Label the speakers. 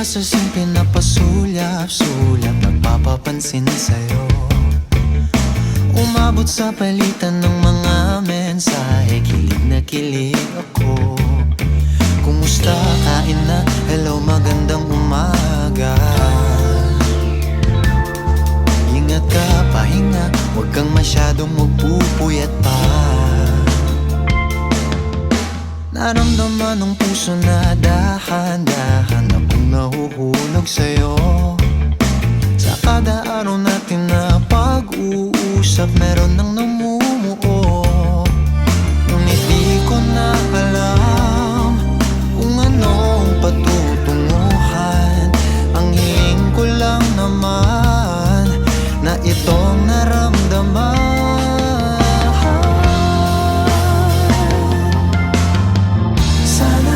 Speaker 1: sa simple na pasulyap-sulyap, nagpapapansin sa'yo. Umabot sa palitan ng mga mensahe, kilig na kilig ako. Kumusta, kain na, hello, magandang umaga. Ingat ka, pahinga, huwag kang masyadong magpupuyat pa. Naramdaman ng puso na dahan-dahan akong nahuhulog sa'yo. Sa kada araw natin na pag-uusap, meron nang